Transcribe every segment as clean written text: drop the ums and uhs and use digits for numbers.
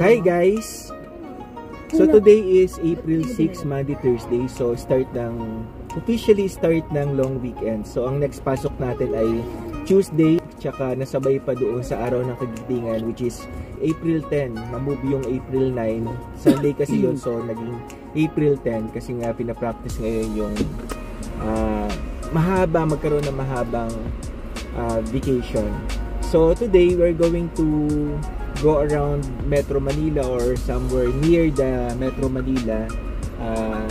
Hi guys! So today is April 6, Monday, Thursday. So officially start ng long weekend. So ang next pasok natin ay Tuesday, tsaka nasabay pa doon sa araw ng kagitingan, which is April 10. Na-move yung April 9. Sunday kasi yun, so naging April 10 kasi nga pinapractice ngayon yung magkaroon ng mahabang vacation. So today we're going to go around Metro Manila or somewhere near the Metro Manila,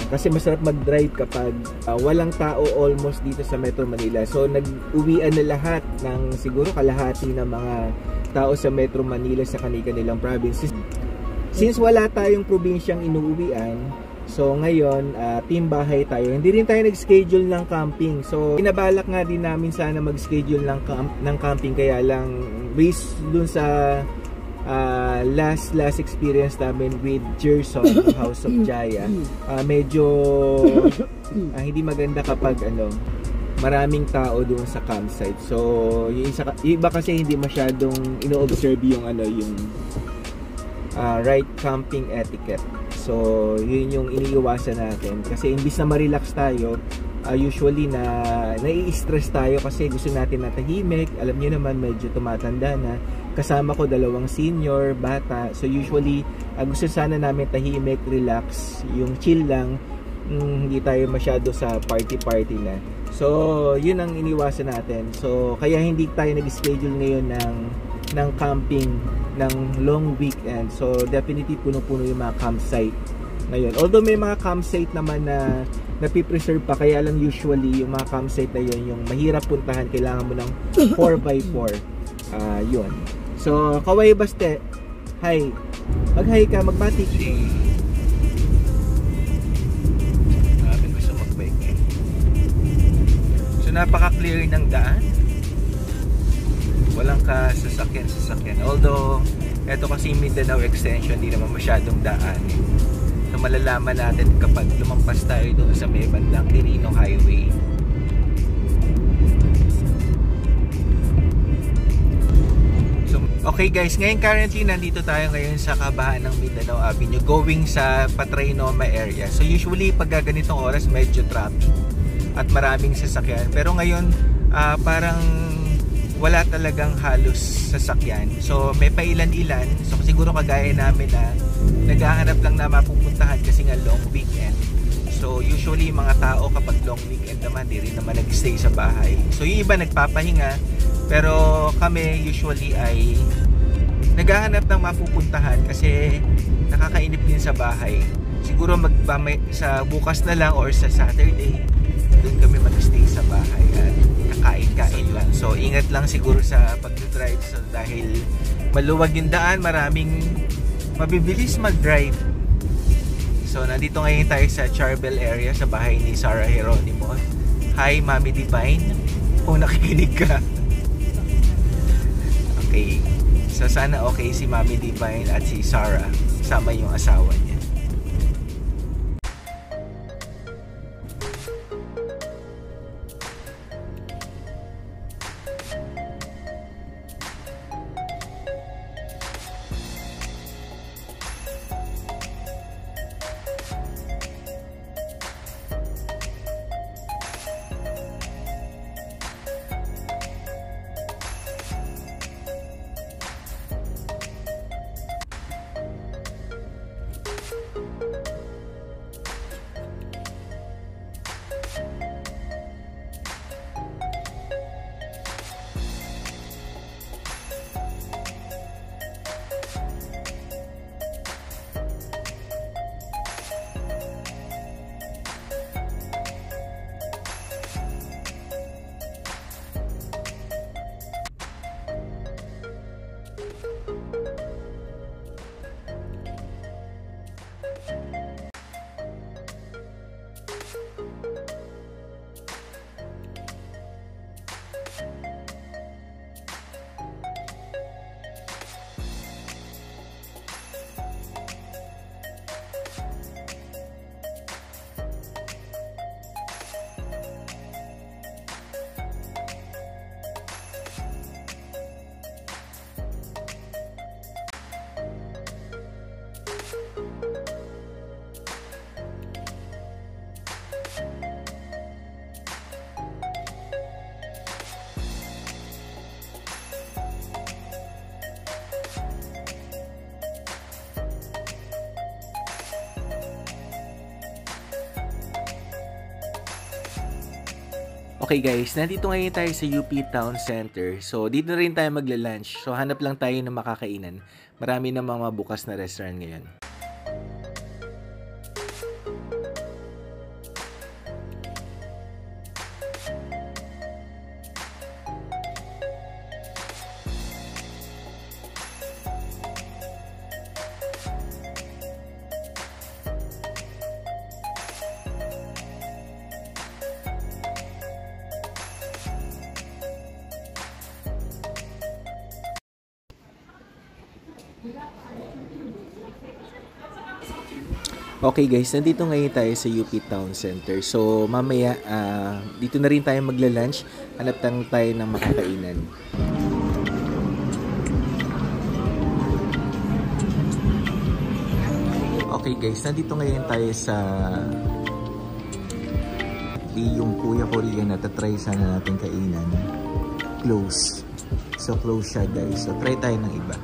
kasi masarap mag-drive kapag walang tao almost dito sa Metro Manila. So nag-uwian na lahat ng siguro kalahati ng mga tao sa Metro Manila sa kanilang provinces. Since wala tayong probinsyang inuuwian, so ngayon team bahay tayo. Hindi rin tayo nag-schedule ng camping. So inabalak nga din namin sana mag-schedule ng camping, kaya lang based dun sa last experience namin with Gerson, House of Jaya, medyo hindi maganda kapag maraming tao doon sa campsite. So yung iba kasi hindi masyadong ino-observe yung right camping etiquette. So yun yung iniiwasan natin, kasi imbis na ma-relax tayo, usually nai-stress tayo kasi gusto natin na tahimik. Alam niyo naman, medyo tumatanda na. Kasama ko 2 senior, bata. So usually gusto sana namin tahimik, relax, yung chill lang, hindi tayo masyado sa party na. So yun ang iniwasan natin. So kaya hindi tayo nag-schedule ngayon ng camping ng long weekend. So definitely puno-puno yung mga campsite ngayon. Although may mga campsite naman na napipreserve pa, kaya lang usually yung mga campsite na yun yung mahirap puntahan, kailangan mo ng 4x4. Yun. So Kaway Baste, hi. Mag-hi ka, magbati. Maraming gusto mag-bike eh. So napaka-clear ng daan. Walang sasakyan. Although eto kasi Mindanao Extension, hindi naman masyadong daan eh. So malalaman natin kapag lumampas tayo doon sa may bandang Quirino Highway. So okay guys, ngayon currently nandito tayo ngayon sa kabahan ng Mindanao Avenue, going sa Patray-Noma area. So usually pag ganitong oras medyo traffic at maraming sasakyan, pero ngayon parang wala talagang halos sasakyan. So may pailan-ilan. So siguro kagaya namin na naghahanap lang na mapupuntahan kasi nga long weekend. So usually mga tao kapag long weekend naman, di rin naman nag-stay sa bahay. So yung iba nagpapahinga, pero kami usually ay naghahanap ng mapupuntahan kasi nakakainip din sa bahay. Siguro sa bukas na lang or sa Saturday, doon kami mag-stay sa bahay at kakain-kain lang. So ingat lang siguro sa pag-drive, so dahil maluwag yung daan, maraming mabibilis mag-drive. So nandito ngayon tayo sa Charbel area, sa bahay ni Sarah Geronimo. Hi Mami Divine, kung nakikinig ka. Okay, so sana okay si Mami Divine at si Sarah, sama yung asawa niya. Okay guys, nandito ngayon tayo sa UP Town Center. So dito na rin tayo magla-lunch. So hanap lang tayo ng makakainan. Marami namang mga bukas na restaurant ngayon. Okay guys, nandito ngayon tayo sa UP Town Center. So mamaya dito na rin tayo magla-lunch. Hanap lang tayo ng makakainan. Okay guys, nandito ngayon tayo sa yung Kuya Korean na tatry sana natin kainan. Close. So close siya guys. So try tayo ng iba.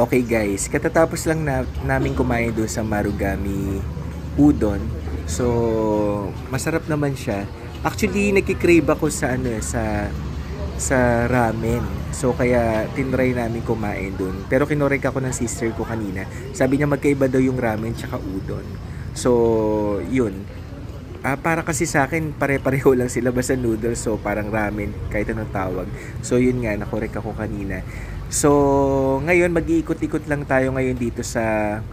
Okay guys, katatapos lang namin kumain doon sa Marugami Udon. So, masarap naman siya. Actually, nagki-crave ako sa sa ramen. So kaya tinry namin kumain dun. Pero kinorek ako ng sister ko kanina. Sabi niya magkaiba daw yung ramen tsaka udon. So yun. Para kasi sa akin pare-pareho lang sila basta noodles, so parang ramen kahit anong tawag. So yun nga, nakorek ako kanina. So ngayon mag-iikot-ikot lang tayo ngayon dito sa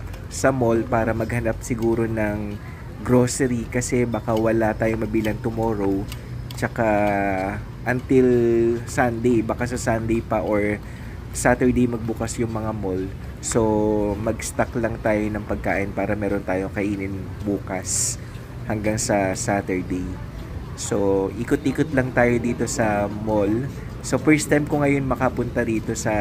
mall para maghanap siguro ng grocery kasi baka wala tayong mabilan tomorrow. Tsaka until Sunday, baka sa Sunday pa or Saturday magbukas yung mga mall. So mag-stock lang tayo ng pagkain para meron tayong kainin bukas hanggang sa Saturday. So, ikot-ikot lang tayo dito sa mall. So, first time ko ngayon makapunta rito sa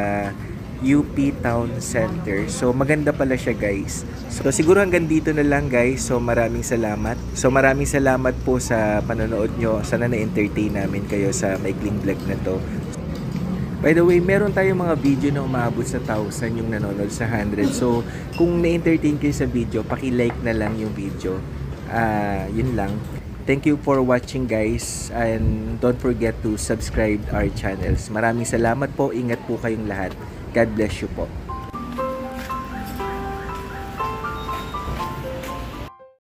UP Town Center. So, maganda pala siya guys. So, siguro hanggang dito na lang guys. So, maraming salamat. So, maraming salamat po sa panonood nyo. Sana na-entertain namin kayo sa maikling vlog na to. By the way, meron tayong mga video na umaabot sa 1,000 yung nanonood sa 100. So, kung na-entertain kayo sa video, paki-like na lang yung video. Yun lang. Thank you for watching guys, and don't forget to subscribe our channels. Maraming salamat po. Ingat po kayong lahat. God bless you po.